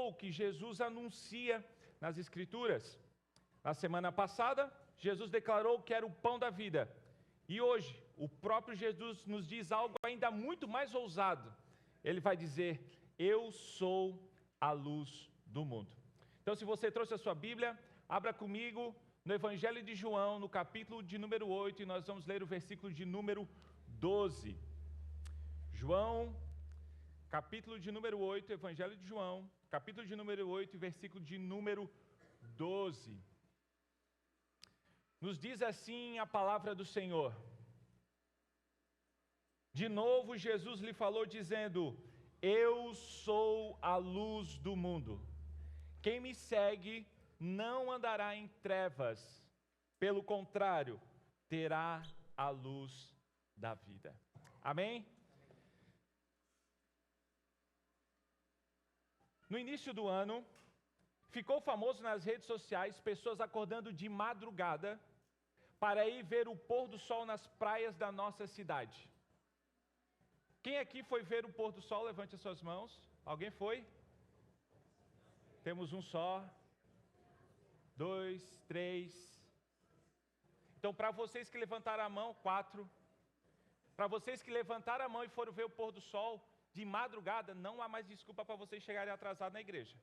ou que Jesus anuncia nas Escrituras. Na semana passada, Jesus declarou que era o pão da vida. E hoje, o próprio Jesus nos diz algo ainda muito mais ousado. Ele vai dizer: eu sou a luz do mundo. Então, se você trouxe a sua Bíblia, abra comigo no Evangelho de João, no capítulo de número 8, e nós vamos ler o versículo de número 12. João, capítulo de número 8, Evangelho de João, capítulo de número 8, versículo de número 12. Nos diz assim a palavra do Senhor. De novo Jesus lhe falou dizendo: eu sou a luz do mundo. Quem me segue não andará em trevas, pelo contrário, terá a luz da vida. Amém? No início do ano, ficou famoso nas redes sociais pessoas acordando de madrugada para ir ver o pôr do sol nas praias da nossa cidade. Quem aqui foi ver o pôr do sol? Levante as suas mãos. Alguém foi? Temos um só. 2, 3. Então, para vocês que levantaram a mão, 4. Para vocês que levantaram a mão e foram ver o pôr do sol de madrugada, não há mais desculpa para vocês chegarem atrasados na igreja.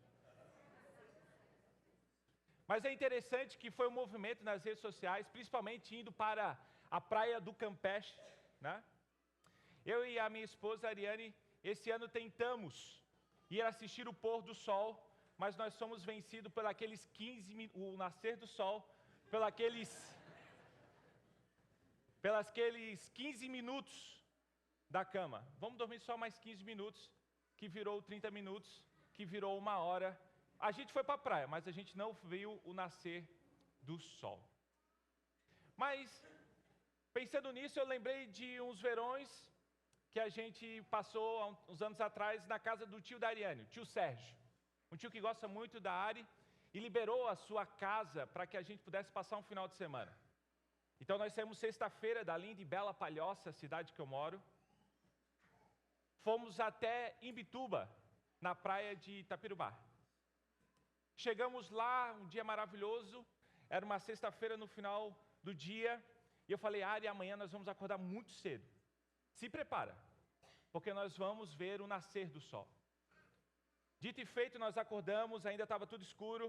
Mas é interessante que foi um movimento nas redes sociais, principalmente indo para a praia do Campeche, né? Eu e a minha esposa Ariane, esse ano tentamos ir assistir o pôr do sol, mas nós somos vencidos por aqueles 15 minutos, o nascer do sol, pelos 15 minutos da cama. Vamos dormir só mais 15 minutos, que virou 30 minutos, que virou 1 hora. A gente foi para a praia, mas a gente não viu o nascer do sol. Mas, pensando nisso, eu lembrei de uns verões que a gente passou há uns anos atrás na casa do tio da Ariane, o tio Sérgio. Um tio que gosta muito da Ari e liberou a sua casa para que a gente pudesse passar um final de semana. Então nós saímos sexta-feira da linda e bela Palhoça, cidade que eu moro. Fomos até Imbituba, na praia de Itapirubá. Chegamos lá, um dia maravilhoso, era uma sexta-feira no final do dia, e eu falei: Ari, amanhã nós vamos acordar muito cedo. Se prepara, porque nós vamos ver o nascer do sol. Dito e feito, nós acordamos, ainda estava tudo escuro,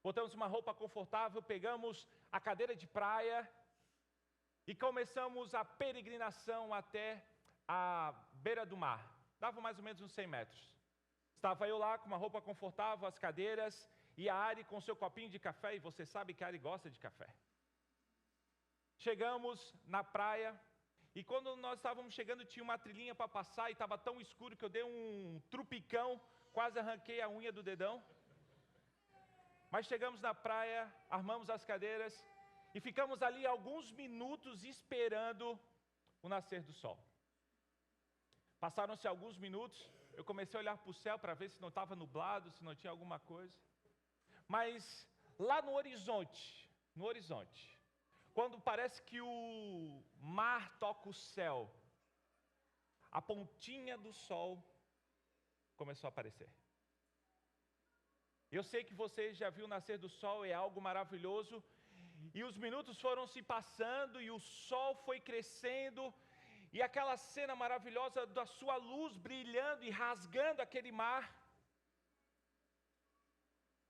botamos uma roupa confortável, pegamos a cadeira de praia e começamos a peregrinação até a beira do mar. Dava mais ou menos uns 100 metros. Estava eu lá com uma roupa confortável, as cadeiras, e a Ari com seu copinho de café, e você sabe que a Ari gosta de café. Chegamos na praia, e quando nós estávamos chegando tinha uma trilhinha para passar, e estava tão escuro que eu dei um trupicão, quase arranquei a unha do dedão. Mas chegamos na praia, armamos as cadeiras e ficamos ali alguns minutos esperando o nascer do sol. Passaram-se alguns minutos, eu comecei a olhar para o céu para ver se não estava nublado, se não tinha alguma coisa. Mas lá no horizonte, quando parece que o mar toca o céu, a pontinha do sol começou a aparecer. Eu sei que você já viu o nascer do sol, é algo maravilhoso, e os minutos foram se passando, e o sol foi crescendo, e aquela cena maravilhosa da sua luz brilhando e rasgando aquele mar,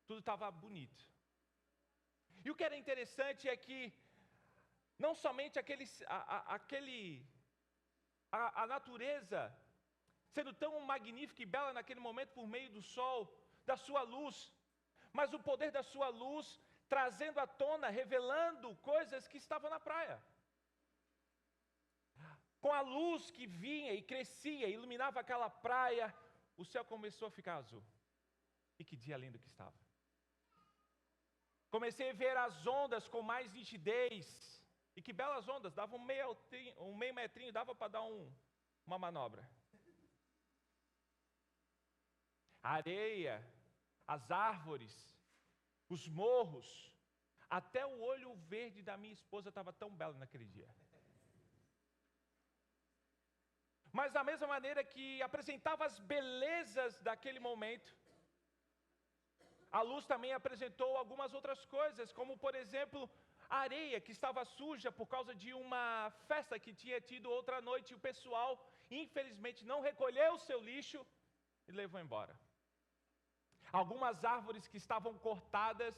tudo estava bonito. E o que era interessante é que, não somente a natureza sendo tão magnífica e bela naquele momento por meio do sol, da sua luz, mas o poder da sua luz trazendo à tona, revelando coisas que estavam na praia. Com a luz que vinha e crescia, iluminava aquela praia, o céu começou a ficar azul. E que dia lindo que estava. Comecei a ver as ondas com mais nitidez. E que belas ondas, dava um meio metrinho, dava para dar uma manobra. A areia, as árvores, os morros, até o olho verde da minha esposa estava tão belo naquele dia. Mas da mesma maneira que apresentava as belezas daquele momento, a luz também apresentou algumas outras coisas, como por exemplo, a areia que estava suja por causa de uma festa que tinha tido outra noite, e o pessoal, infelizmente, não recolheu o seu lixo e levou embora. Algumas árvores que estavam cortadas,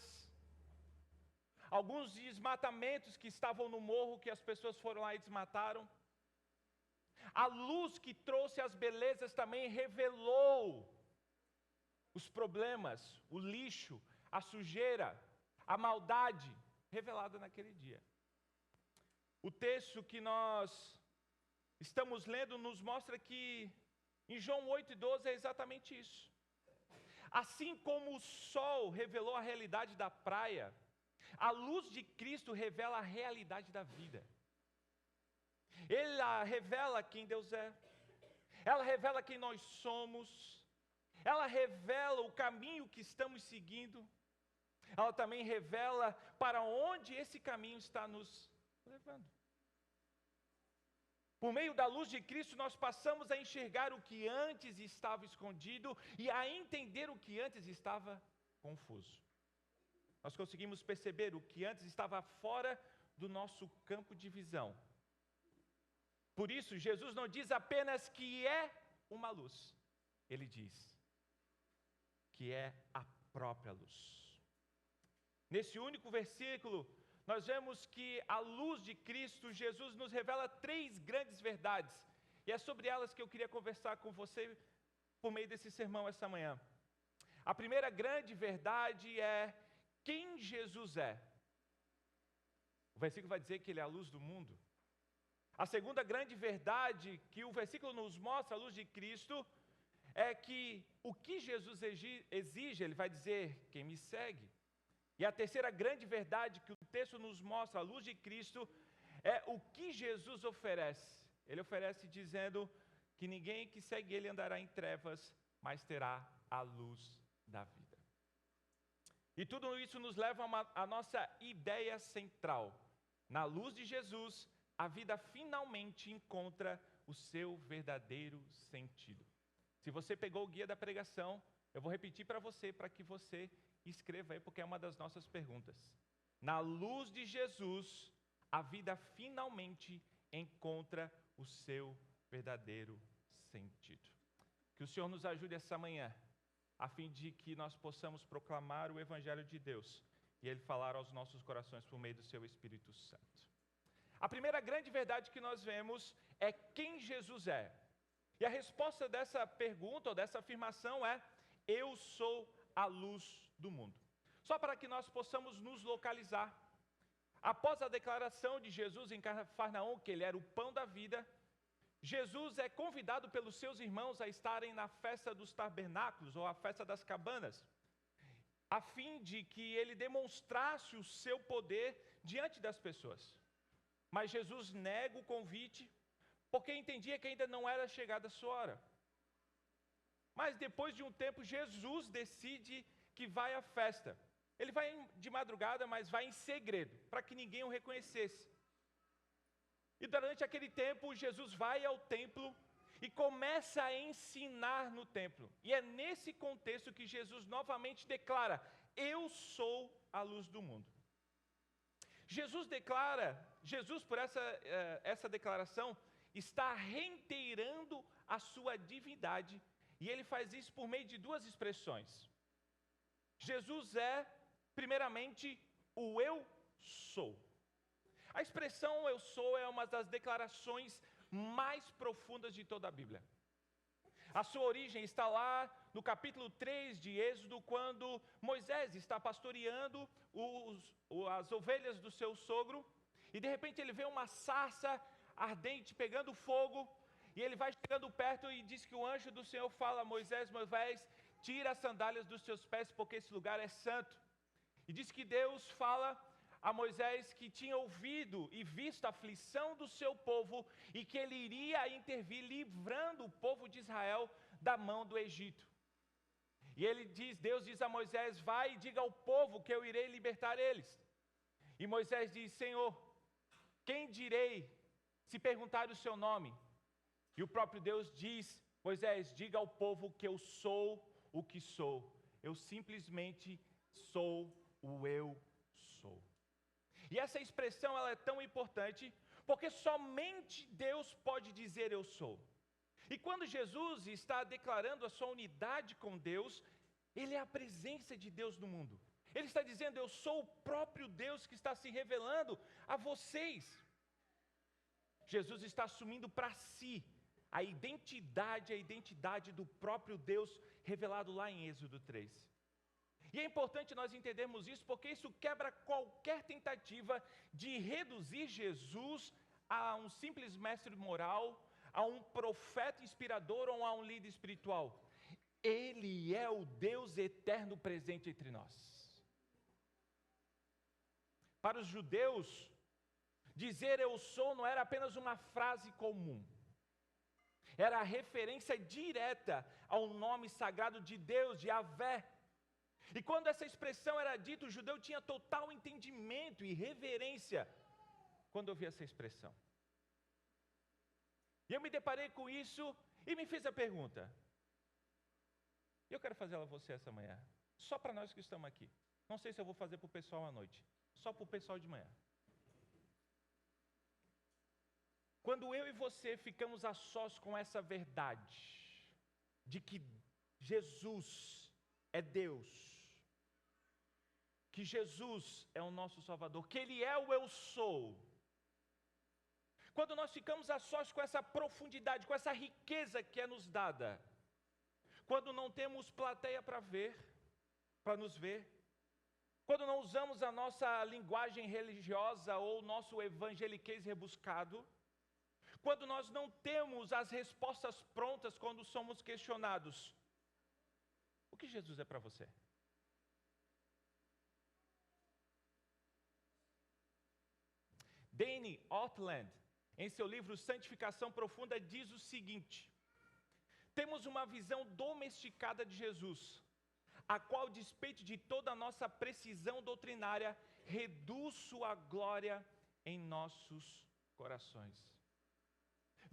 alguns desmatamentos que estavam no morro, que as pessoas foram lá e desmataram. A luz que trouxe as belezas também revelou os problemas, o lixo, a sujeira, a maldade revelada naquele dia. O texto que nós estamos lendo nos mostra que em João 8:12 é exatamente isso. Assim como o sol revelou a realidade da praia, a luz de Cristo revela a realidade da vida. Ela revela quem Deus é, ela revela quem nós somos, ela revela o caminho que estamos seguindo, ela também revela para onde esse caminho está nos levando. Por meio da luz de Cristo, nós passamos a enxergar o que antes estava escondido e a entender o que antes estava confuso. Nós conseguimos perceber o que antes estava fora do nosso campo de visão. Por isso, Jesus não diz apenas que é uma luz, ele diz que é a própria luz. Nesse único versículo, nós vemos que a luz de Cristo, Jesus nos revela 3 grandes verdades. E é sobre elas que eu queria conversar com você por meio desse sermão essa manhã. A primeira grande verdade é quem Jesus é. O versículo vai dizer que ele é a luz do mundo. A segunda grande verdade que o versículo nos mostra, a luz de Cristo, é que o que Jesus exige, ele vai dizer, quem me segue. E a terceira grande verdade que o texto nos mostra, a luz de Cristo, é o que Jesus oferece. Ele oferece dizendo que ninguém que segue ele andará em trevas, mas terá a luz da vida. E tudo isso nos leva a nossa ideia central. Na luz de Jesus, a vida finalmente encontra o seu verdadeiro sentido. Se você pegou o guia da pregação, eu vou repetir para você, para que você escreva aí, porque é uma das nossas perguntas. Na luz de Jesus, a vida finalmente encontra o seu verdadeiro sentido. Que o Senhor nos ajude essa manhã, a fim de que nós possamos proclamar o Evangelho de Deus e Ele falar aos nossos corações por meio do seu Espírito Santo. A primeira grande verdade que nós vemos é quem Jesus é. E a resposta dessa pergunta ou dessa afirmação é: eu sou a luz do mundo. Só para que nós possamos nos localizar. Após a declaração de Jesus em Cafarnaum, que ele era o pão da vida, Jesus é convidado pelos seus irmãos a estarem na festa dos tabernáculos, ou a festa das cabanas, a fim de que ele demonstrasse o seu poder diante das pessoas. Mas Jesus nega o convite, porque entendia que ainda não era chegada a sua hora. Mas depois de um tempo, Jesus decide que vai à festa. Ele vai de madrugada, mas vai em segredo, para que ninguém o reconhecesse. E durante aquele tempo, Jesus vai ao templo e começa a ensinar no templo. E é nesse contexto que Jesus novamente declara: eu sou a luz do mundo. Jesus por essa declaração, está reiterando a sua divindade, e ele faz isso por meio de 2 expressões. Jesus é, primeiramente, o eu sou. A expressão eu sou é uma das declarações mais profundas de toda a Bíblia. A sua origem está lá no capítulo 3 de Êxodo, quando Moisés está pastoreando as ovelhas do seu sogro, e de repente ele vê uma sarça ardente pegando fogo, e ele vai chegando perto e diz que o anjo do Senhor fala a Moisés: Moisés, tira as sandálias dos seus pés, porque esse lugar é santo. E diz que Deus fala a Moisés que tinha ouvido e visto a aflição do seu povo e que ele iria intervir livrando o povo de Israel da mão do Egito. E Deus diz a Moisés: vai e diga ao povo que eu irei libertar eles. E Moisés diz: Senhor, quem direi se perguntar o seu nome? E o próprio Deus diz: Moisés, diga ao povo que eu sou o que sou. Eu simplesmente sou o eu sou. E essa expressão ela é tão importante porque somente Deus pode dizer eu sou. E quando Jesus está declarando a sua unidade com Deus, Ele é a presença de Deus no mundo. Ele está dizendo, eu sou o próprio Deus que está se revelando a vocês. Jesus está assumindo para si a identidade do próprio Deus revelado lá em Êxodo 3. E é importante nós entendermos isso, porque isso quebra qualquer tentativa de reduzir Jesus a um simples mestre moral, a um profeta inspirador ou a um líder espiritual. Ele é o Deus eterno presente entre nós. Para os judeus, dizer eu sou não era apenas uma frase comum. Era a referência direta ao nome sagrado de Deus, de Yahvé. E quando essa expressão era dita, o judeu tinha total entendimento e reverência quando ouvia essa expressão. E eu me deparei com isso e me fiz a pergunta. Eu quero fazer ela a você essa manhã, só para nós que estamos aqui. Não sei se eu vou fazer para o pessoal à noite, só para o pessoal de manhã. Quando eu e você ficamos a sós com essa verdade, de que Jesus é Deus, que Jesus é o nosso Salvador, que Ele é o eu sou. Quando nós ficamos a sós com essa profundidade, com essa riqueza que é nos dada, quando não temos plateia para nos ver, quando não usamos a nossa linguagem religiosa ou nosso evangeliquez rebuscado, quando nós não temos as respostas prontas quando somos questionados, o que Jesus é para você? Dane Ortland, em seu livro Santificação Profunda, diz o seguinte: temos uma visão domesticada de Jesus, a qual, despeito de toda a nossa precisão doutrinária, reduz sua glória em nossos corações.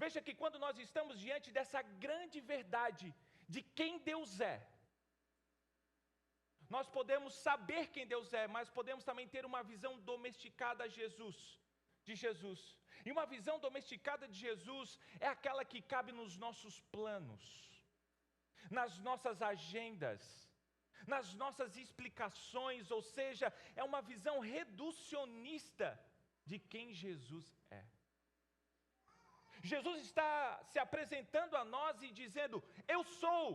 Veja que quando nós estamos diante dessa grande verdade de quem Deus é, nós podemos saber quem Deus é, mas podemos também ter uma visão domesticada de Jesus. E uma visão domesticada de Jesus é aquela que cabe nos nossos planos, nas nossas agendas, nas nossas explicações, ou seja, é uma visão reducionista de quem Jesus é. Jesus está se apresentando a nós e dizendo, eu sou.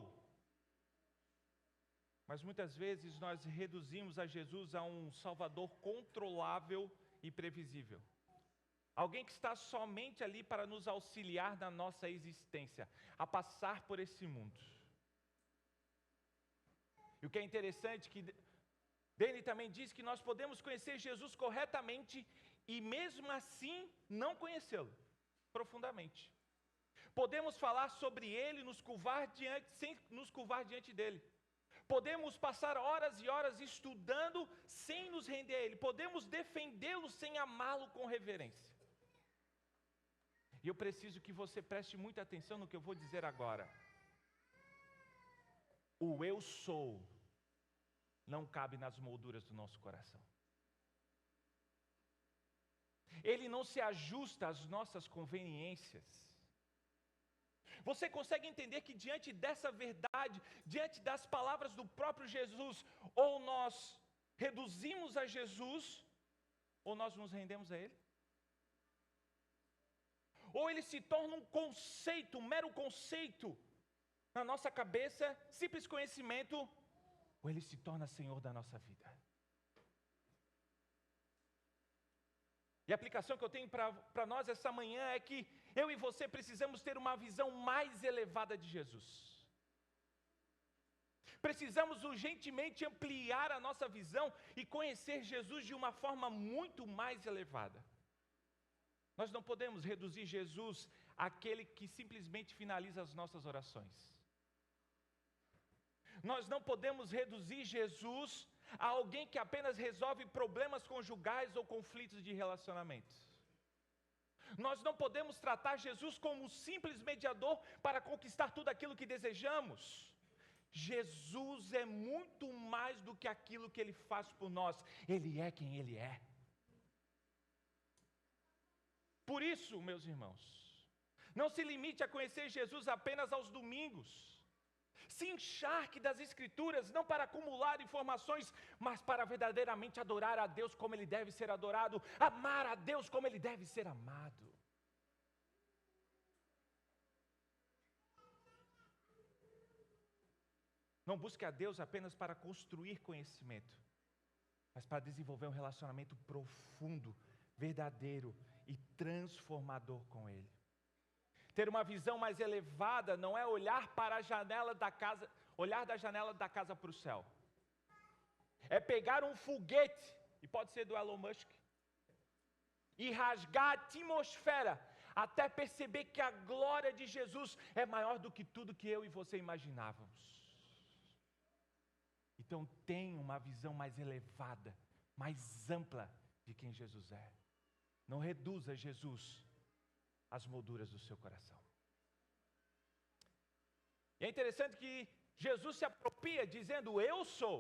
Mas muitas vezes nós reduzimos a Jesus a um Salvador controlável e previsível. Alguém que está somente ali para nos auxiliar na nossa existência, a passar por esse mundo. E o que é interessante que Dane também diz que nós podemos conhecer Jesus corretamente e mesmo assim não conhecê-lo profundamente. Podemos falar sobre Ele, sem nos curvar diante dEle. Podemos passar horas e horas estudando sem nos render a Ele. Podemos defendê-lo sem amá-lo com reverência. E eu preciso que você preste muita atenção no que eu vou dizer agora. O eu sou não cabe nas molduras do nosso coração. Ele não se ajusta às nossas conveniências. Você consegue entender que diante dessa verdade, diante das palavras do próprio Jesus, ou nós reduzimos a Jesus, ou nós nos rendemos a Ele? Ou Ele se torna um conceito, um mero conceito na nossa cabeça, simples conhecimento, ou Ele se torna Senhor da nossa vida? E a aplicação que eu tenho para nós essa manhã é que eu e você precisamos ter uma visão mais elevada de Jesus. Precisamos urgentemente ampliar a nossa visão e conhecer Jesus de uma forma muito mais elevada. Nós não podemos reduzir Jesus àquele que simplesmente finaliza as nossas orações. Nós não podemos reduzir Jesus a alguém que apenas resolve problemas conjugais ou conflitos de relacionamento. Nós não podemos tratar Jesus como um simples mediador para conquistar tudo aquilo que desejamos. Jesus é muito mais do que aquilo que Ele faz por nós. Ele é quem Ele é. Por isso, meus irmãos, não se limite a conhecer Jesus apenas aos domingos. Se encharque das Escrituras, não para acumular informações, mas para verdadeiramente adorar a Deus como Ele deve ser adorado, amar a Deus como Ele deve ser amado. Não busque a Deus apenas para construir conhecimento, mas para desenvolver um relacionamento profundo, verdadeiro e transformador com Ele. Ter uma visão mais elevada não é olhar para a janela da casa, olhar da janela da casa para o céu. É pegar um foguete, e pode ser do Elon Musk, e rasgar a atmosfera, até perceber que a glória de Jesus é maior do que tudo que eu e você imaginávamos. Então tenha uma visão mais elevada, mais ampla de quem Jesus é. Não reduza Jesus às molduras do seu coração. E é interessante que Jesus se apropria dizendo, eu sou.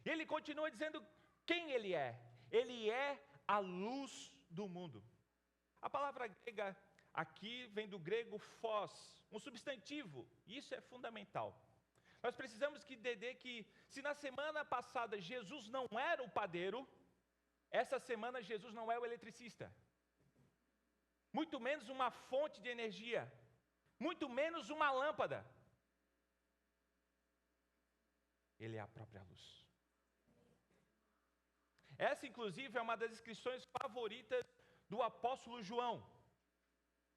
E Ele continua dizendo quem Ele é. Ele é a luz do mundo. A palavra grega aqui vem do grego phos, um substantivo. E isso é fundamental. Nós precisamos entender que se na semana passada Jesus não era o padeiro, essa semana Jesus não é o eletricista. Muito menos uma fonte de energia. Muito menos uma lâmpada. Ele é a própria luz. Essa, inclusive, é uma das descrições favoritas do apóstolo João.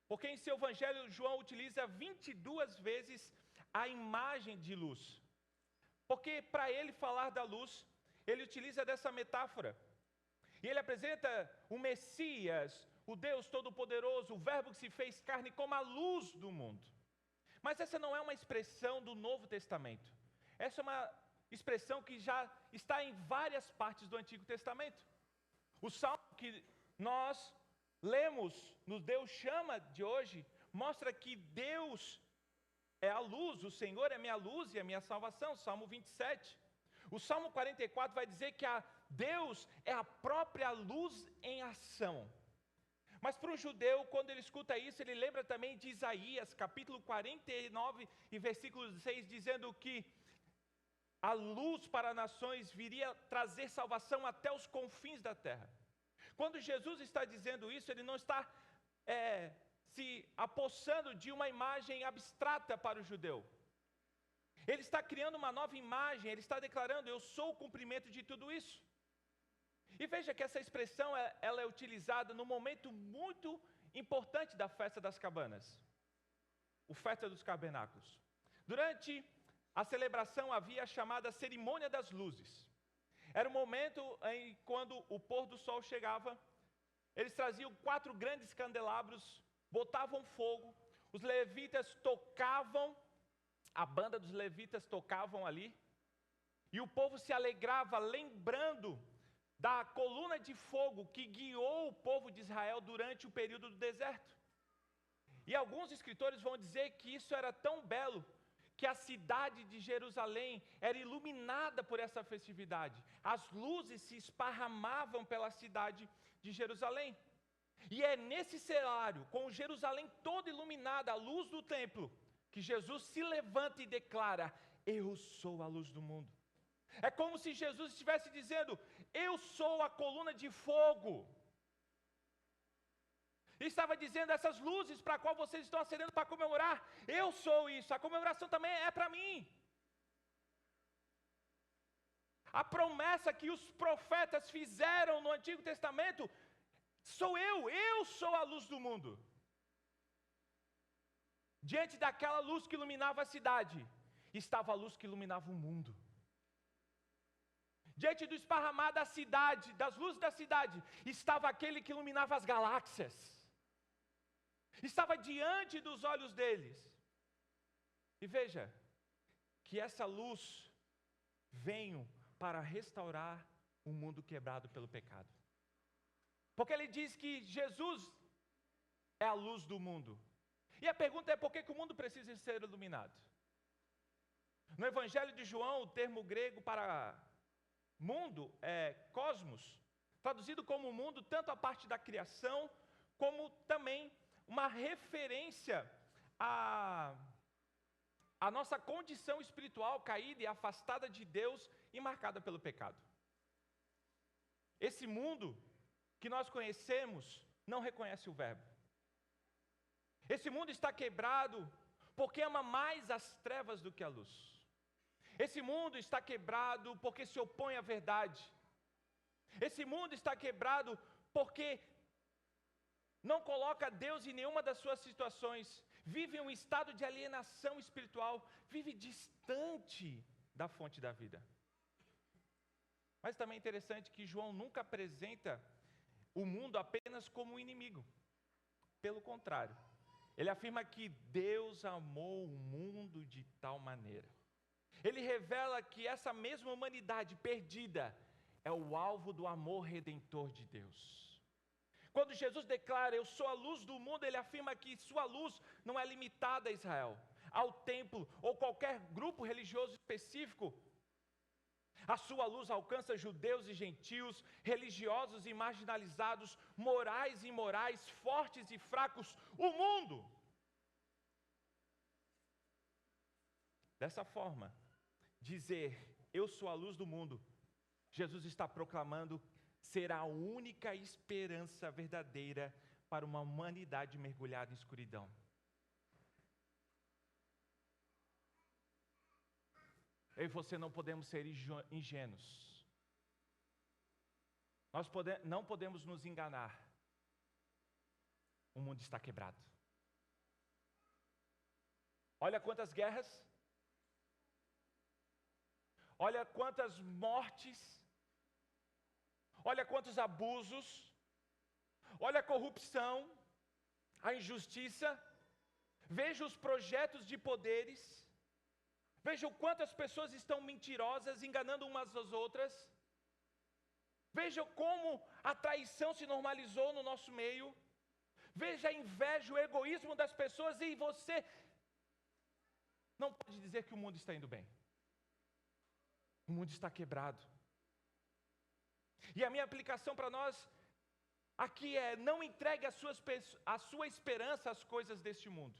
Porque em seu evangelho, João utiliza 22 vezes a imagem de luz. Porque para ele falar da luz, ele utiliza dessa metáfora. E ele apresenta o Messias, o Deus Todo-Poderoso, o Verbo que se fez carne como a luz do mundo. Mas essa não é uma expressão do Novo Testamento. Essa é uma expressão que já está em várias partes do Antigo Testamento. O salmo que nós lemos no Deus Chama de hoje, mostra que Deus é a luz, o Senhor é minha luz e a minha salvação, Salmo 27. O Salmo 44 vai dizer que Deus é a própria luz em ação. Mas para o judeu, quando ele escuta isso, ele lembra também de Isaías, capítulo 49 e versículo 6, dizendo que a luz para as nações viria trazer salvação até os confins da terra. Quando Jesus está dizendo isso, ele não está se apossando de uma imagem abstrata para o judeu. Ele está criando uma nova imagem, ele está declarando, eu sou o cumprimento de tudo isso. E veja que essa expressão, ela é utilizada num momento muito importante da festa das cabanas. O festa dos tabernáculos. Durante a celebração havia a chamada cerimônia das luzes. Era um momento em quando o pôr do sol chegava, eles traziam 4 grandes candelabros, botavam fogo, os levitas tocavam, a banda dos levitas tocavam ali, e o povo se alegrava lembrando da coluna de fogo que guiou o povo de Israel durante o período do deserto. E alguns escritores vão dizer que isso era tão belo, que a cidade de Jerusalém era iluminada por essa festividade. As luzes se esparramavam pela cidade de Jerusalém. E é nesse cenário, com Jerusalém toda iluminada, a luz do templo, que Jesus se levanta e declara, eu sou a luz do mundo. É como se Jesus estivesse dizendo, eu sou a coluna de fogo. E estava dizendo, essas luzes para a qual vocês estão acendendo para comemorar, eu sou isso, a comemoração também é para mim. A promessa que os profetas fizeram no Antigo Testamento, sou eu sou a luz do mundo. Diante daquela luz que iluminava a cidade, estava a luz que iluminava o mundo. Diante do esparramar da cidade, das luzes da cidade, estava aquele que iluminava as galáxias. Estava diante dos olhos deles. E veja, que essa luz veio para restaurar um mundo quebrado pelo pecado. Porque ele diz que Jesus é a luz do mundo. E a pergunta é, por que o mundo precisa ser iluminado? No Evangelho de João, o termo grego para mundo é cosmos, traduzido como mundo, tanto a parte da criação, como também uma referência à nossa condição espiritual caída e afastada de Deus e marcada pelo pecado. Esse mundo que nós conhecemos não reconhece o Verbo. Esse mundo está quebrado porque ama mais as trevas do que a luz. Esse mundo está quebrado porque se opõe à verdade. Esse mundo está quebrado porque não coloca Deus em nenhuma das suas situações. Vive em um estado de alienação espiritual. Vive distante da fonte da vida. Mas também é interessante que João nunca apresenta o mundo apenas como um inimigo. Pelo contrário, ele afirma que Deus amou o mundo de tal maneira. Ele revela que essa mesma humanidade perdida é o alvo do amor redentor de Deus. Quando Jesus declara, eu sou a luz do mundo, ele afirma que sua luz não é limitada a Israel, ao templo ou qualquer grupo religioso específico. A sua luz alcança judeus e gentios, religiosos e marginalizados, morais e imorais, fortes e fracos, o mundo. Dessa forma, dizer, eu sou a luz do mundo, Jesus está proclamando ser a única esperança verdadeira para uma humanidade mergulhada em escuridão. Eu e você não podemos ser ingênuos. Nós não podemos nos enganar. O mundo está quebrado. Olha quantas guerras. Olha quantas mortes. Olha quantos abusos. Olha a corrupção, a injustiça. Veja os projetos de poderes. Veja o quanto as pessoas estão mentirosas, enganando umas às outras. Veja como a traição se normalizou no nosso meio. Veja a inveja, o egoísmo das pessoas, e você não pode dizer que o mundo está indo bem. O mundo está quebrado. E a minha aplicação para nós aqui é: não entregue a sua esperança às coisas deste mundo.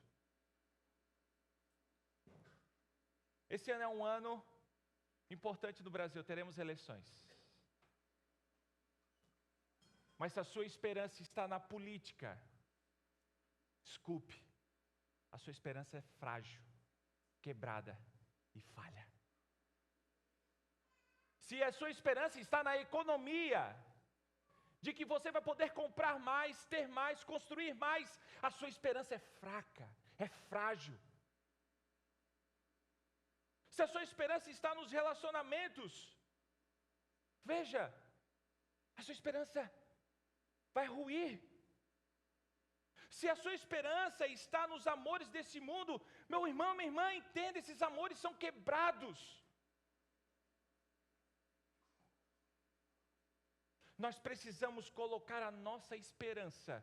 Esse ano é um ano importante no Brasil, teremos eleições. Mas se a sua esperança está na política, desculpe, a sua esperança é frágil, quebrada e falha. Se a sua esperança está na economia, de que você vai poder comprar mais, ter mais, construir mais, a sua esperança é fraca, é frágil. Se a sua esperança está nos relacionamentos, veja, a sua esperança vai ruir. Se a sua esperança está nos amores desse mundo, meu irmão, minha irmã, entenda, esses amores são quebrados. Nós precisamos colocar a nossa esperança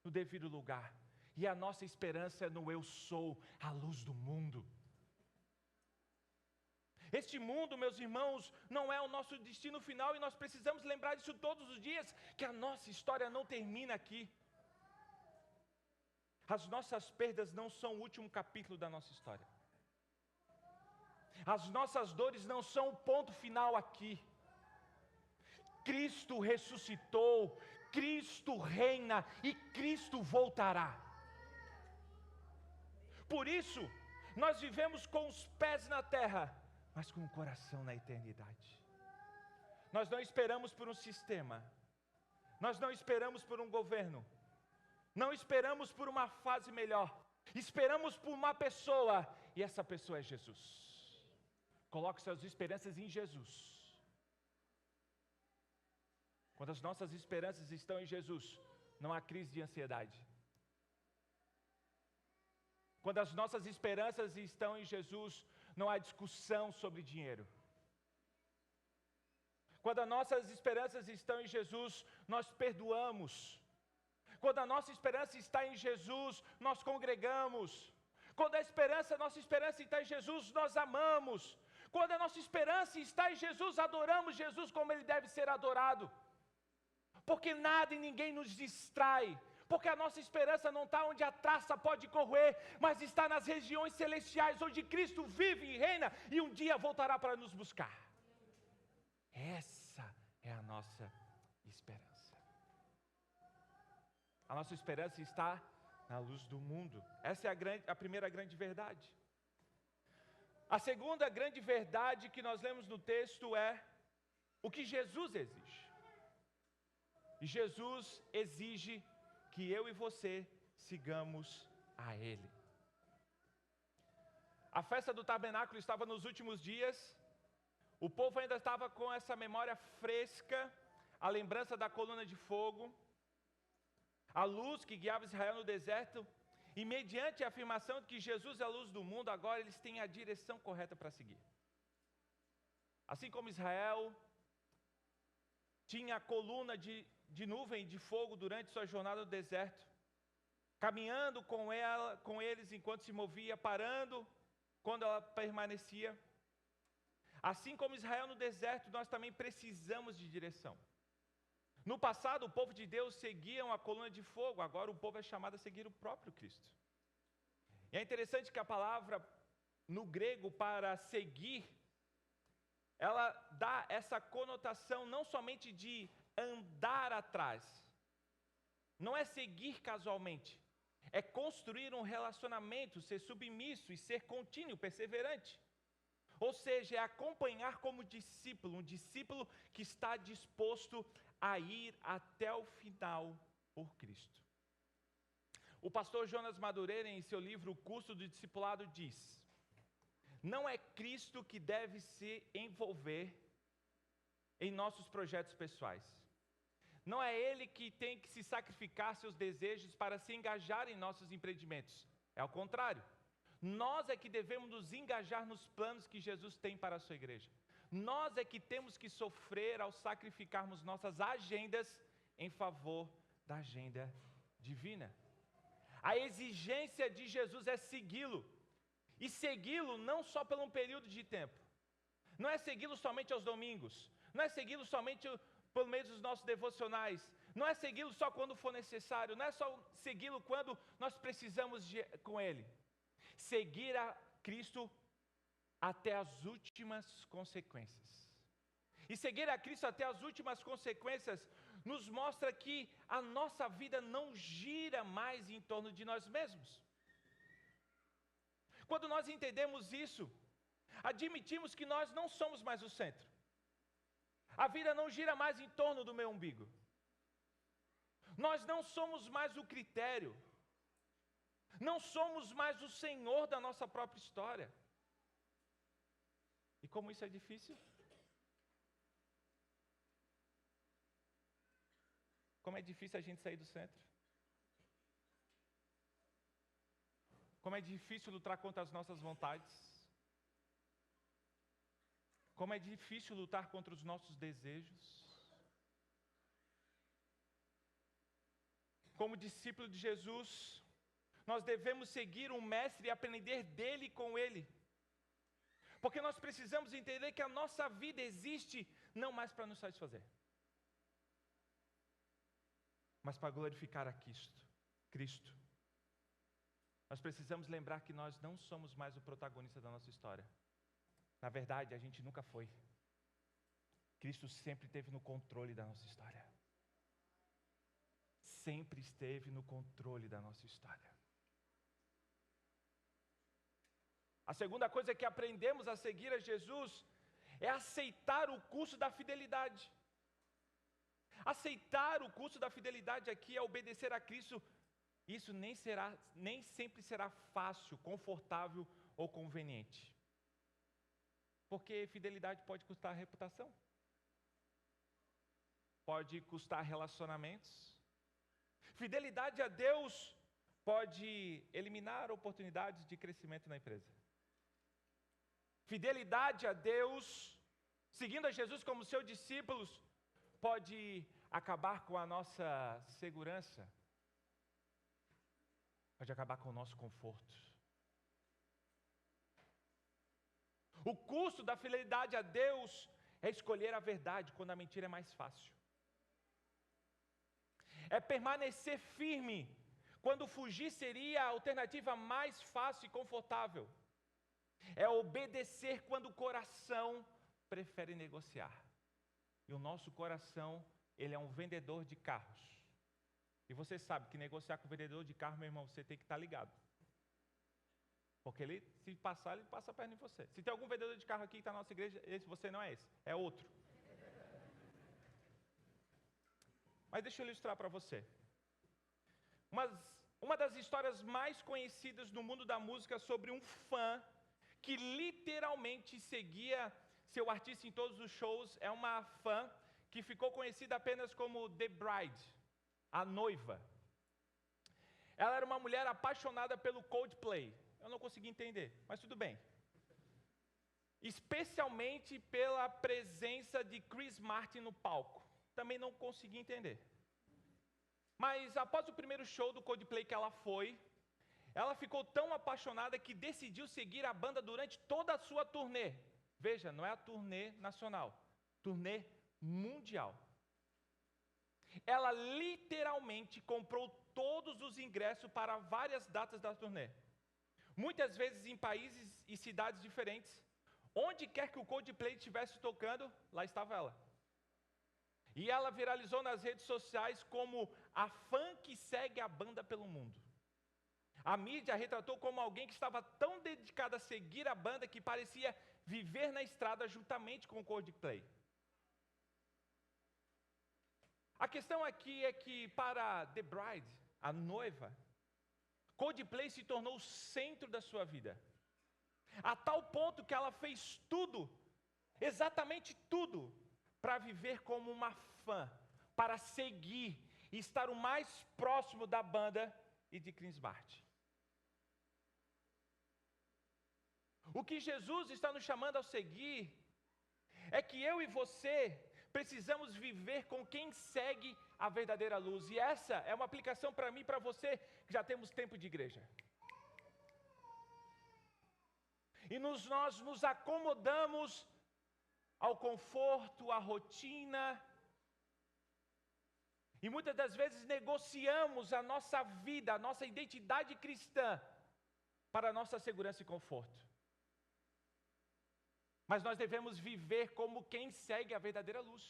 no devido lugar. E a nossa esperança é no eu sou, a luz do mundo. Este mundo, meus irmãos, não é o nosso destino final, e nós precisamos lembrar disso todos os dias, que a nossa história não termina aqui. As nossas perdas não são o último capítulo da nossa história. As nossas dores não são o ponto final aqui. Cristo ressuscitou, Cristo reina e Cristo voltará. Por isso, nós vivemos com os pés na terra, mas com o coração na eternidade. Nós não esperamos por um sistema, nós não esperamos por um governo, não esperamos por uma fase melhor, esperamos por uma pessoa, e essa pessoa é Jesus. Coloque suas esperanças em Jesus. Quando as nossas esperanças estão em Jesus, não há crise de ansiedade. Quando as nossas esperanças estão em Jesus, não há discussão sobre dinheiro. Quando as nossas esperanças estão em Jesus, nós perdoamos. Quando a nossa esperança está em Jesus, nós congregamos. Quando a nossa esperança está em Jesus, nós amamos. Quando a nossa esperança está em Jesus, adoramos Jesus como Ele deve ser adorado. Porque nada e ninguém nos distrai. Porque a nossa esperança não está onde a traça pode corroer, mas está nas regiões celestiais, onde Cristo vive e reina, e um dia voltará para nos buscar. Essa é a nossa esperança. A nossa esperança está na luz do mundo. Essa é a primeira grande verdade. A segunda grande verdade que nós lemos no texto é o que Jesus exige. E Jesus exige que eu e você sigamos a Ele. A festa do tabernáculo estava nos últimos dias. O povo ainda estava com essa memória fresca, a lembrança da coluna de fogo, a luz que guiava Israel no deserto. E mediante a afirmação de que Jesus é a luz do mundo, agora eles têm a direção correta para seguir. Assim como Israel tinha a coluna de nuvem de fogo durante sua jornada no deserto, caminhando com eles enquanto se movia, parando quando ela permanecia. Assim como Israel no deserto, nós também precisamos de direção. No passado, o povo de Deus seguia a coluna de fogo, agora o povo é chamado a seguir o próprio Cristo. E é interessante que a palavra no grego para seguir, ela dá essa conotação não somente de andar atrás, não é seguir casualmente, é construir um relacionamento, ser submisso e ser contínuo, perseverante. Ou seja, é acompanhar como discípulo, um discípulo que está disposto a ir até o final por Cristo. O pastor Jonas Madureira, em seu livro O Curso do Discipulado, diz: não é Cristo que deve se envolver em nossos projetos pessoais. Não é Ele que tem que se sacrificar seus desejos para se engajar em nossos empreendimentos. É ao contrário. Nós é que devemos nos engajar nos planos que Jesus tem para a sua igreja. Nós é que temos que sofrer ao sacrificarmos nossas agendas em favor da agenda divina. A exigência de Jesus é segui-lo. E segui-lo não só por um período de tempo. Não é segui-lo somente aos domingos. Não é segui-lo somente por meio dos nossos devocionais. Não é segui-lo só quando for necessário. Não é só segui-lo quando nós precisamos com Ele. Seguir a Cristo até as últimas consequências. E seguir a Cristo até as últimas consequências nos mostra que a nossa vida não gira mais em torno de nós mesmos. Quando nós entendemos isso, admitimos que nós não somos mais o centro. A vida não gira mais em torno do meu umbigo. Nós não somos mais o critério. Não somos mais o Senhor da nossa própria história. E como isso é difícil? Como é difícil a gente sair do centro? Como é difícil lutar contra as nossas vontades? Como é difícil lutar contra os nossos desejos? Como discípulo de Jesus, nós devemos seguir um mestre e aprender dele e com ele. Porque nós precisamos entender que a nossa vida existe não mais para nos satisfazer, mas para glorificar a Cristo. Nós precisamos lembrar que nós não somos mais o protagonista da nossa história. Na verdade, a gente nunca foi. Cristo sempre esteve no controle da nossa história. Sempre esteve no controle da nossa história. A segunda coisa que aprendemos a seguir a Jesus é aceitar o custo da fidelidade. Aceitar o custo da fidelidade aqui é obedecer a Cristo. Isso nem sempre será fácil, confortável ou conveniente. Porque fidelidade pode custar reputação. Pode custar relacionamentos. Fidelidade a Deus pode eliminar oportunidades de crescimento na empresa. Fidelidade a Deus, seguindo a Jesus como seus discípulos, pode acabar com a nossa segurança. Pode acabar com o nosso conforto. O custo da fidelidade a Deus é escolher a verdade quando a mentira é mais fácil. É permanecer firme quando fugir seria a alternativa mais fácil e confortável. É obedecer quando o coração prefere negociar. E o nosso coração, ele é um vendedor de carros. E você sabe que negociar com o vendedor de carro, meu irmão, você tem que estar ligado. Porque ele, se passar, ele passa a perna em você. Se tem algum vendedor de carro aqui que está na nossa igreja, você não é esse, é outro. Mas deixa eu ilustrar para você. Uma das histórias mais conhecidas no mundo da música sobre um fã que literalmente seguia seu artista em todos os shows, é uma fã que ficou conhecida apenas como The Bride, a noiva. Ela era uma mulher apaixonada pelo Coldplay. Eu não consegui entender, mas tudo bem. Especialmente pela presença de Chris Martin no palco. Também não consegui entender. Mas após o primeiro show do Coldplay que ela foi, ela ficou tão apaixonada que decidiu seguir a banda durante toda a sua turnê. Veja, não é a turnê nacional, turnê mundial. Ela literalmente comprou todos os ingressos para várias datas da turnê. Muitas vezes em países e cidades diferentes. Onde quer que o Coldplay estivesse tocando, lá estava ela. E ela viralizou nas redes sociais como a fã que segue a banda pelo mundo. A mídia a retratou como alguém que estava tão dedicada a seguir a banda que parecia viver na estrada juntamente com o Coldplay. A questão aqui é que para The Bride, a noiva, Coldplay se tornou o centro da sua vida. A tal ponto que ela fez tudo, exatamente tudo, para viver como uma fã, para seguir e estar o mais próximo da banda e de Chris Martin. O que Jesus está nos chamando a seguir é que eu e você precisamos viver com quem segue a verdadeira luz. E essa é uma aplicação para mim e para você que já temos tempo de igreja. E nós nos acomodamos ao conforto, à rotina. E muitas das vezes negociamos a nossa vida, a nossa identidade cristã para a nossa segurança e conforto. Mas nós devemos viver como quem segue a verdadeira luz.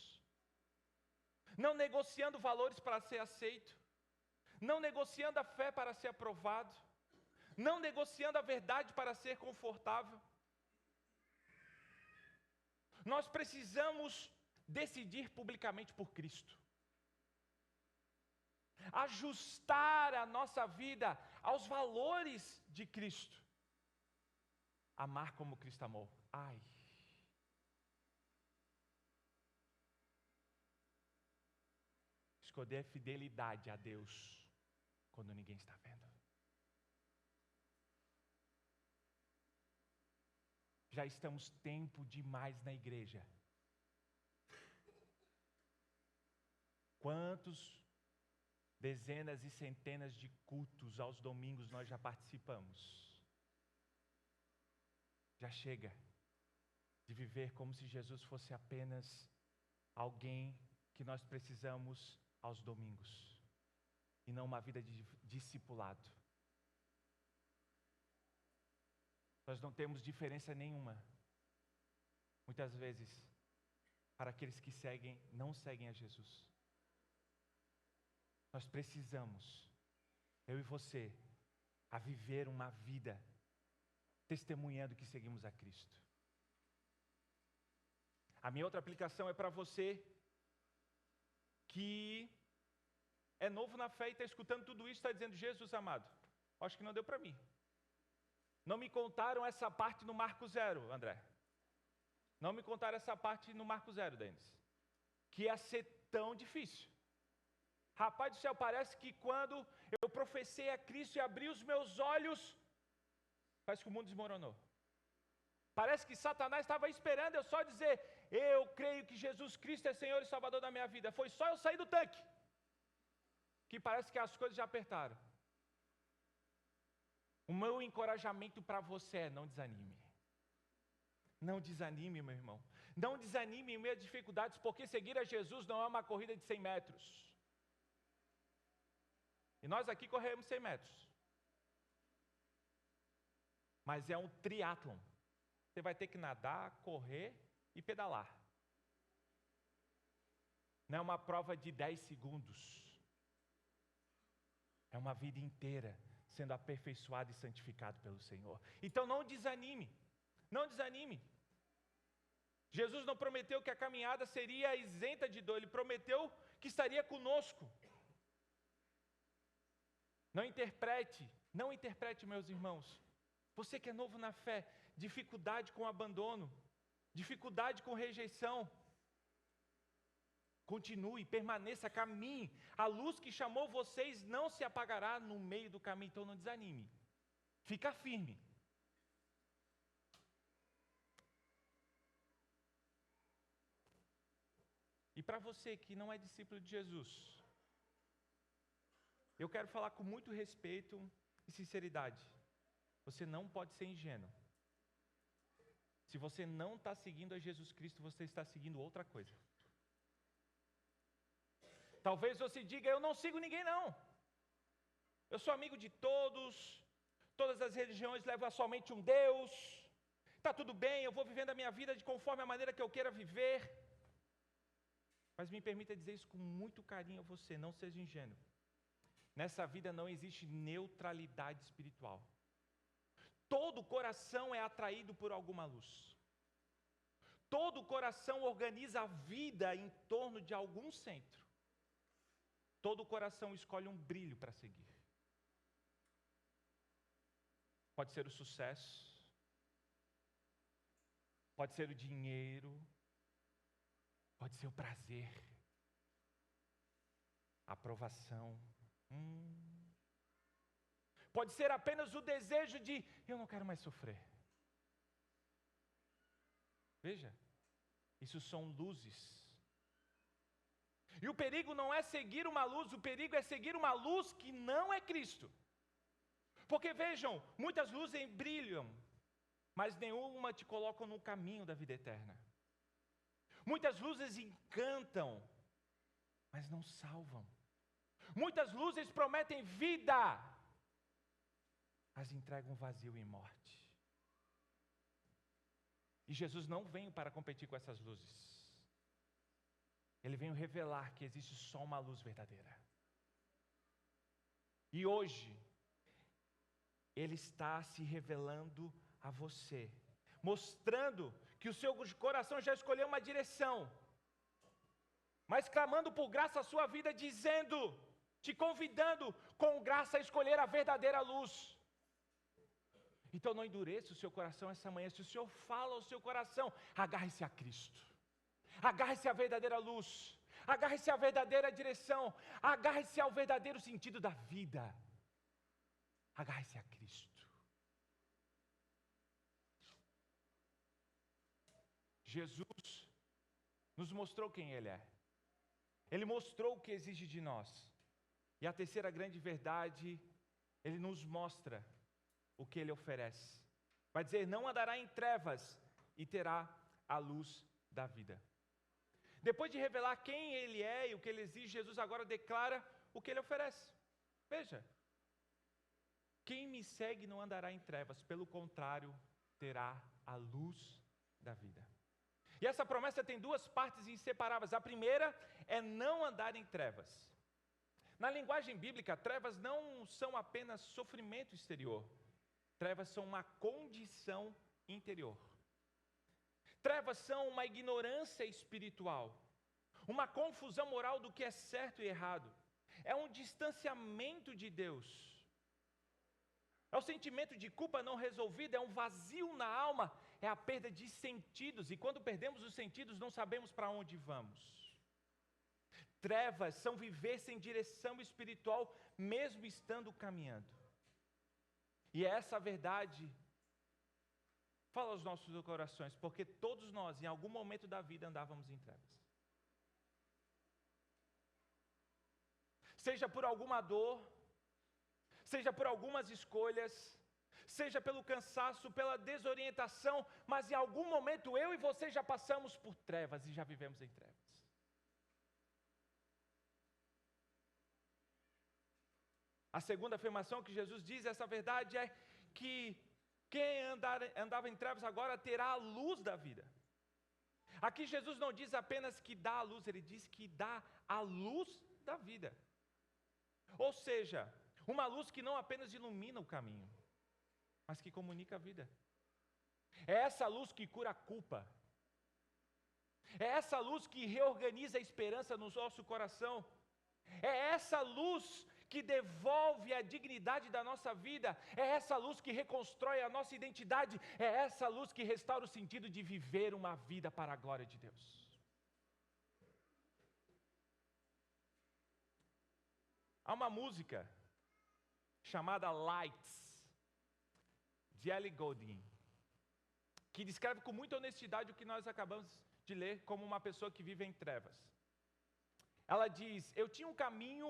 Não negociando valores para ser aceito. Não negociando a fé para ser aprovado. Não negociando a verdade para ser confortável. Nós precisamos decidir publicamente por Cristo. Ajustar a nossa vida aos valores de Cristo. Amar como Cristo amou. Ai. Escolher fidelidade a Deus quando ninguém está vendo. Já estamos tempo demais na igreja. Quantos dezenas e centenas de cultos aos domingos nós já participamos? Já chega de viver como se Jesus fosse apenas alguém que nós precisamos aos domingos, e não uma vida de discipulado. Nós não temos diferença nenhuma, muitas vezes, para aqueles que não seguem a Jesus. Nós precisamos, eu e você, a viver uma vida testemunhando que seguimos a Cristo. A minha outra aplicação é para você que é novo na fé e está escutando tudo isso e está dizendo: Jesus amado, acho que não deu para mim. Não me contaram essa parte no Marco 0, André. Não me contaram essa parte no Marco 0, Denis. Que ia ser tão difícil. Rapaz do céu, parece que quando eu professei a Cristo e abri os meus olhos, parece que o mundo desmoronou. Parece que Satanás estava esperando eu só dizer: eu creio que Jesus Cristo é Senhor e Salvador da minha vida. Foi só eu sair do tanque, que parece que as coisas já apertaram. O meu encorajamento para você é: não desanime. Não desanime, meu irmão. Não desanime em meio a dificuldades, porque seguir a Jesus não é uma corrida de 100 metros. E nós aqui corremos 100 metros. Mas é um triatlon. Você vai ter que nadar, correr e pedalar. Não é uma prova de 10 segundos. É uma vida inteira sendo aperfeiçoado e santificado pelo Senhor. Então não desanime. Não desanime. Jesus não prometeu que a caminhada seria isenta de dor. Ele prometeu que estaria conosco. Não interprete, meus irmãos. Você que é novo na fé, dificuldade com abandono, dificuldade com rejeição. Continue, permaneça, caminhe. A luz que chamou vocês não se apagará no meio do caminho, então não desanime. Fica firme. E para você que não é discípulo de Jesus, eu quero falar com muito respeito e sinceridade. Você não pode ser ingênuo. Se você não está seguindo a Jesus Cristo, você está seguindo outra coisa. Talvez você diga, eu não sigo ninguém não. Eu sou amigo de todos, todas as religiões levam a somente um Deus. Está tudo bem, eu vou vivendo a minha vida de conforme a maneira que eu queira viver. Mas me permita dizer isso com muito carinho a você, não seja ingênuo. Nessa vida não existe neutralidade espiritual. Todo coração é atraído por alguma luz. Todo coração organiza a vida em torno de algum centro. Todo coração escolhe um brilho para seguir. Pode ser o sucesso, pode ser o dinheiro, pode ser o prazer, a aprovação. Pode ser apenas o desejo de, eu não quero mais sofrer. Veja, isso são luzes. E o perigo não é seguir uma luz, o perigo é seguir uma luz que não é Cristo. Porque vejam, muitas luzes brilham, mas nenhuma te coloca no caminho da vida eterna. Muitas luzes encantam, mas não salvam. Muitas luzes prometem vida, mas entregam vazio e morte. E Jesus não veio para competir com essas luzes. Ele veio revelar que existe só uma luz verdadeira. E hoje, Ele está se revelando a você, mostrando que o seu coração já escolheu uma direção, mas clamando por graça a sua vida, dizendo, te convidando com graça a escolher a verdadeira luz. Então não endureça o seu coração essa manhã. Se o Senhor fala ao seu coração, agarre-se a Cristo. Agarre-se à verdadeira luz. Agarre-se à verdadeira direção. Agarre-se ao verdadeiro sentido da vida. Agarre-se a Cristo. Jesus nos mostrou quem Ele é. Ele mostrou o que exige de nós. E a terceira grande verdade, Ele nos mostra o que Ele oferece. Vai dizer, não andará em trevas e terá a luz da vida. Depois de revelar quem Ele é e o que Ele exige, Jesus agora declara o que Ele oferece. Veja, quem me segue não andará em trevas, pelo contrário, terá a luz da vida. E essa promessa tem duas partes inseparáveis. A primeira é não andar em trevas. Na linguagem bíblica, trevas não são apenas sofrimento exterior. Trevas são uma condição interior. Trevas são uma ignorância espiritual, uma confusão moral do que é certo e errado. É um distanciamento de Deus. É o sentimento de culpa não resolvida, é um vazio na alma, é a perda de sentidos. E quando perdemos os sentidos, não sabemos para onde vamos. Trevas são viver sem direção espiritual, mesmo estando caminhando. E essa verdade fala aos nossos corações, porque todos nós, em algum momento da vida, andávamos em trevas. Seja por alguma dor, seja por algumas escolhas, seja pelo cansaço, pela desorientação, mas em algum momento eu e você já passamos por trevas e já vivemos em trevas. A segunda afirmação que Jesus diz, essa verdade é que quem andava em trevas agora terá a luz da vida. Aqui Jesus não diz apenas que dá a luz, ele diz que dá a luz da vida. Ou seja, uma luz que não apenas ilumina o caminho, mas que comunica a vida. É essa luz que cura a culpa. É essa luz que reorganiza a esperança no nosso coração. É essa luz que devolve a dignidade da nossa vida. É essa luz que reconstrói a nossa identidade. É essa luz que restaura o sentido de viver uma vida para a glória de Deus. Há uma música chamada Lights, de Ellie Goulding, que descreve com muita honestidade o que nós acabamos de ler como uma pessoa que vive em trevas. Ela diz: eu tinha um caminho,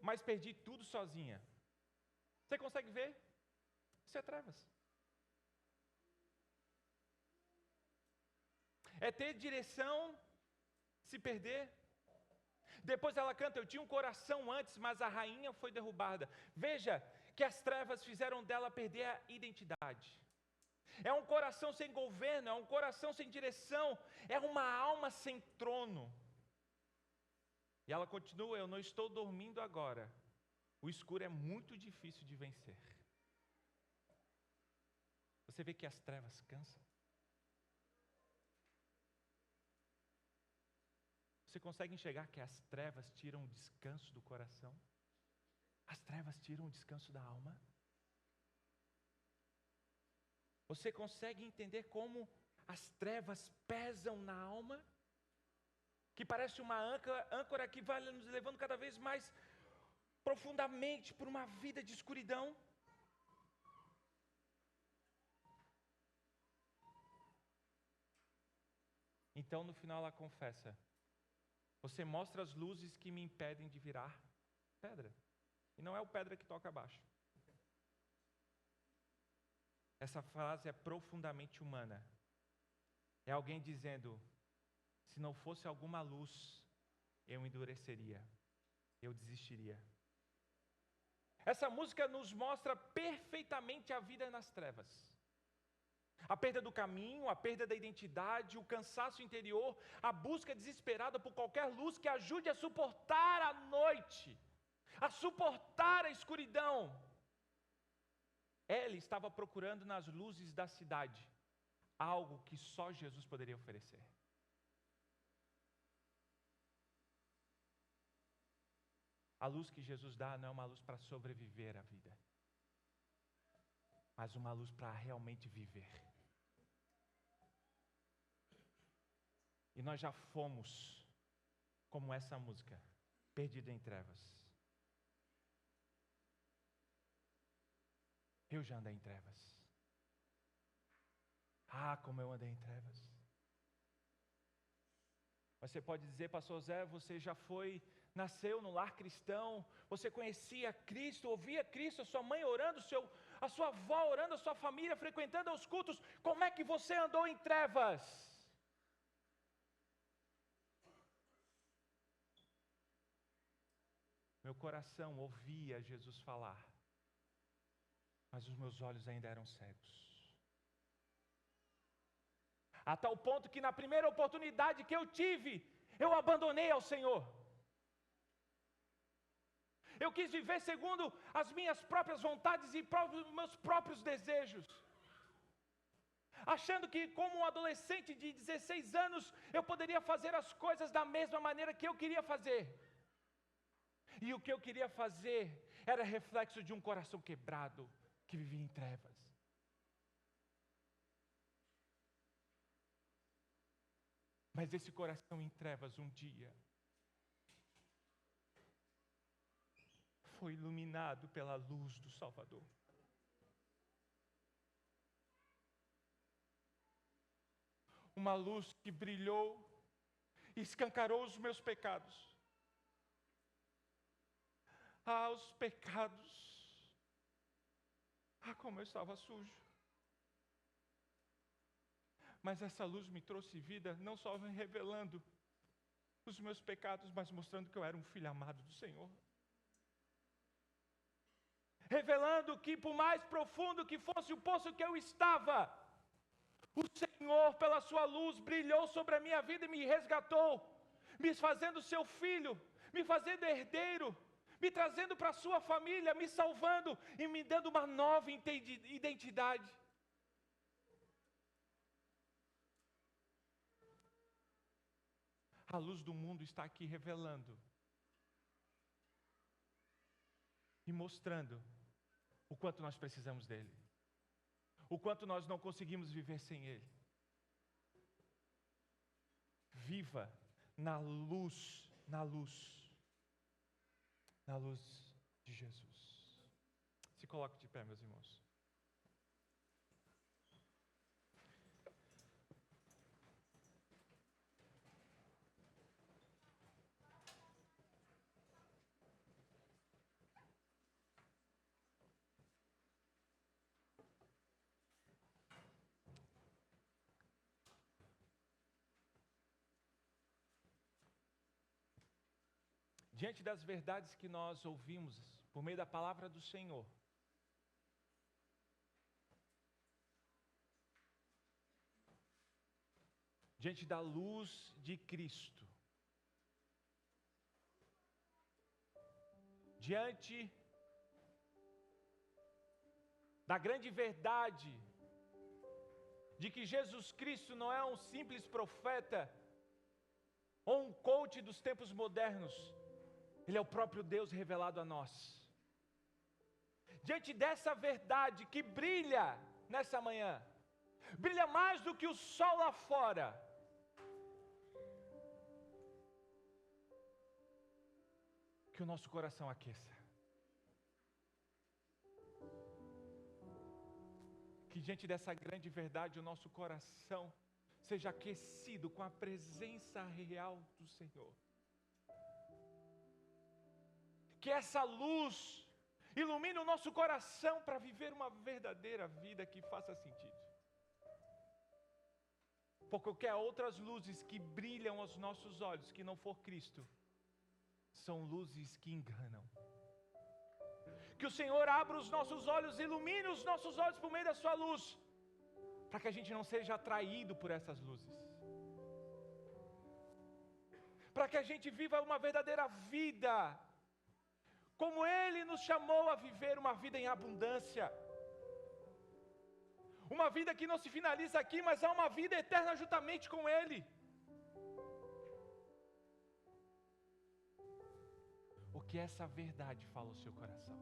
mas perdi tudo sozinha. Você consegue ver? Isso é trevas. É ter direção, se perder. Depois ela canta: eu tinha um coração antes, mas a rainha foi derrubada. Veja que as trevas fizeram dela perder a identidade. É um coração sem governo, é um coração sem direção, é uma alma sem trono. E ela continua: eu não estou dormindo agora. O escuro é muito difícil de vencer. Você vê que as trevas cansam? Você consegue enxergar que as trevas tiram o descanso do coração? As trevas tiram o descanso da alma? Você consegue entender como as trevas pesam na alma? Que parece uma âncora que vai nos levando cada vez mais profundamente por uma vida de escuridão. Então no final ela confessa: você mostra as luzes que me impedem de virar pedra. E não é o pedra que toca abaixo. Essa frase é profundamente humana. É alguém dizendo: se não fosse alguma luz, eu endureceria, eu desistiria. Essa música nos mostra perfeitamente a vida nas trevas. A perda do caminho, a perda da identidade, o cansaço interior, a busca desesperada por qualquer luz que ajude a suportar a noite, a suportar a escuridão. Ela estava procurando nas luzes da cidade algo que só Jesus poderia oferecer. A luz que Jesus dá não é uma luz para sobreviver à vida, mas uma luz para realmente viver. E nós já fomos, como essa música, perdido em trevas. Eu já andei em trevas. Ah, como eu andei em trevas. Você pode dizer: pastor Zé, você já nasceu no lar cristão, você conhecia Cristo, ouvia Cristo, a sua mãe orando, a sua avó orando, a sua família frequentando os cultos. Como é que você andou em trevas? Meu coração ouvia Jesus falar, mas os meus olhos ainda eram cegos. A tal ponto que na primeira oportunidade que eu tive, eu abandonei ao Senhor. Eu quis viver segundo as minhas próprias vontades e meus próprios desejos. Achando que como um adolescente de 16 anos, eu poderia fazer as coisas da mesma maneira que eu queria fazer. E o que eu queria fazer era reflexo de um coração quebrado, que vivia em trevas. Mas esse coração em trevas um dia foi iluminado pela luz do Salvador. Uma luz que brilhou e escancarou os meus pecados. Ah, os pecados Ah, como eu estava sujo. Mas essa luz me trouxe vida, não só revelando os meus pecados, mas mostrando que eu era um filho amado do Senhor. Revelando que por mais profundo que fosse o poço que eu estava, o Senhor, pela sua luz, brilhou sobre a minha vida e me resgatou, me fazendo seu filho, me fazendo herdeiro, me trazendo para a sua família, me salvando e me dando uma nova identidade. A luz do mundo está aqui revelando e mostrando o quanto nós precisamos dele, o quanto nós não conseguimos viver sem ele. Viva na luz de Jesus. Se coloque de pé, meus irmãos. Diante das verdades que nós ouvimos por meio da palavra do Senhor, diante da luz de Cristo, diante da grande verdade de que Jesus Cristo não é um simples profeta ou um coach dos tempos modernos, Ele é o próprio Deus revelado a nós. Diante dessa verdade que brilha nessa manhã, brilha mais do que o sol lá fora, que o nosso coração aqueça. Que diante dessa grande verdade o nosso coração seja aquecido com a presença real do Senhor. Que essa luz ilumine o nosso coração para viver uma verdadeira vida que faça sentido. Porque qualquer outras luzes que brilham aos nossos olhos, que não for Cristo, são luzes que enganam. Que o Senhor abra os nossos olhos, ilumine os nossos olhos por meio da sua luz, para que a gente não seja atraído por essas luzes. Para que a gente viva uma verdadeira vida, como Ele nos chamou a viver uma vida em abundância. Uma vida que não se finaliza aqui, mas há uma vida eterna juntamente com Ele. O que essa verdade fala ao seu coração?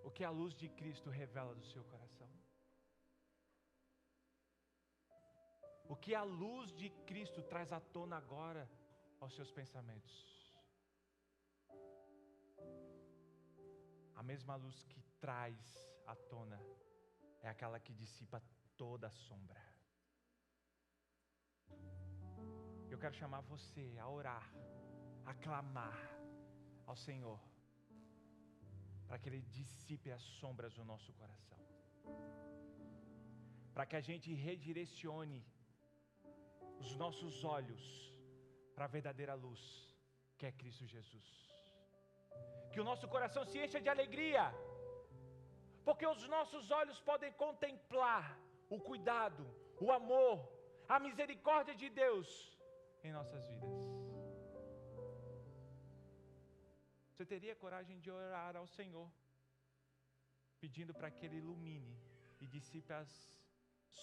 O que a luz de Cristo revela do seu coração? O que a luz de Cristo traz à tona agora aos seus pensamentos? A mesma luz que traz à tona é aquela que dissipa toda a sombra. Eu quero chamar você a orar, a clamar ao Senhor, para que Ele dissipe as sombras do nosso coração, para que a gente redirecione os nossos olhos para a verdadeira luz, que é Cristo Jesus. Que o nosso coração se encha de alegria, porque os nossos olhos podem contemplar o cuidado, o amor, a misericórdia de Deus em nossas vidas. Você teria coragem de orar ao Senhor, pedindo para que Ele ilumine e dissipe as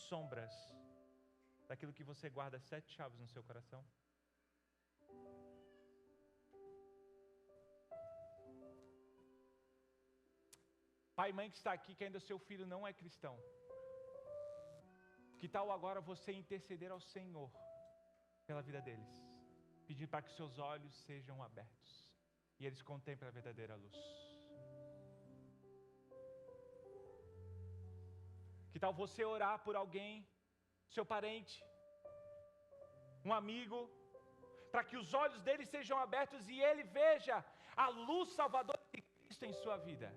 sombras daquilo que você guarda 7 chaves no seu coração? Pai e mãe que está aqui, que ainda seu filho não é cristão, que tal agora você interceder ao Senhor pela vida deles, pedindo para que seus olhos sejam abertos e eles contemplem a verdadeira luz? Que tal você orar por alguém, seu parente, um amigo, para que os olhos dele sejam abertos e ele veja a luz salvadora de Cristo em sua vida.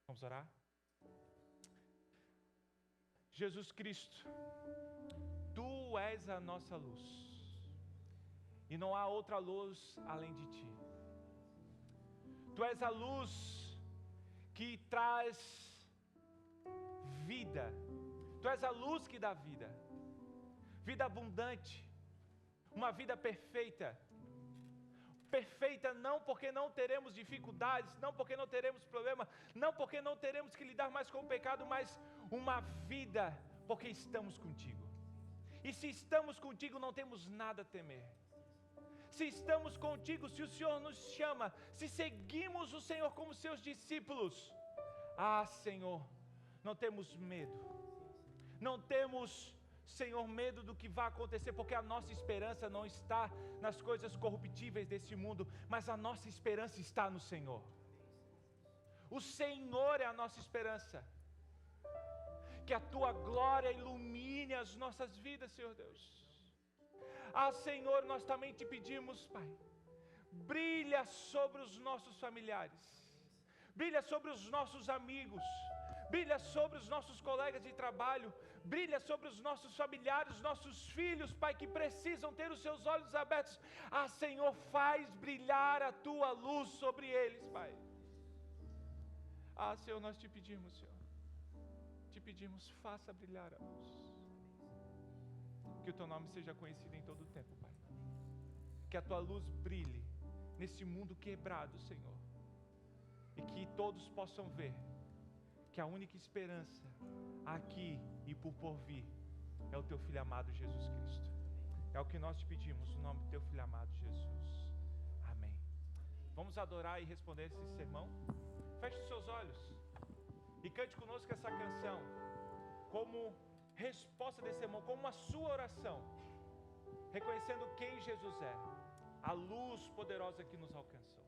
Vamos orar? Jesus Cristo, Tu és a nossa luz, e não há outra luz além de Ti. Tu és a luz que traz vida, Tu és a luz que dá vida, vida abundante, uma vida perfeita. Perfeita não porque não teremos dificuldades, não porque não teremos problema, não porque não teremos que lidar mais com o pecado, mas uma vida porque estamos contigo. E se estamos contigo, não temos nada a temer. Se estamos contigo, se o Senhor nos chama, se seguimos o Senhor como seus discípulos, Senhor, não temos medo, não temos, Senhor, medo do que vai acontecer, porque a nossa esperança não está nas coisas corruptíveis desse mundo, mas a nossa esperança está no Senhor. O Senhor é a nossa esperança. Que a Tua glória ilumine as nossas vidas, Senhor Deus. Senhor, nós também te pedimos, Pai, brilha sobre os nossos familiares, brilha sobre os nossos amigos, brilha sobre os nossos colegas de trabalho, brilha sobre os nossos familiares, nossos filhos, Pai, que precisam ter os seus olhos abertos. Senhor, faz brilhar a Tua luz sobre eles, Pai. Senhor, nós te pedimos, Senhor, te pedimos, faça brilhar a luz. Que o Teu nome seja conhecido em todo o tempo, Pai. Que a Tua luz brilhe nesse mundo quebrado, Senhor, e que todos possam ver que a única esperança aqui e por vir é o Teu Filho amado Jesus Cristo. É o que nós te pedimos, no nome do Teu Filho amado Jesus. Amém. Vamos adorar e responder esse sermão? Feche os seus olhos e cante conosco essa canção como resposta desse sermão, como a sua oração, reconhecendo quem Jesus é, a luz poderosa que nos alcançou.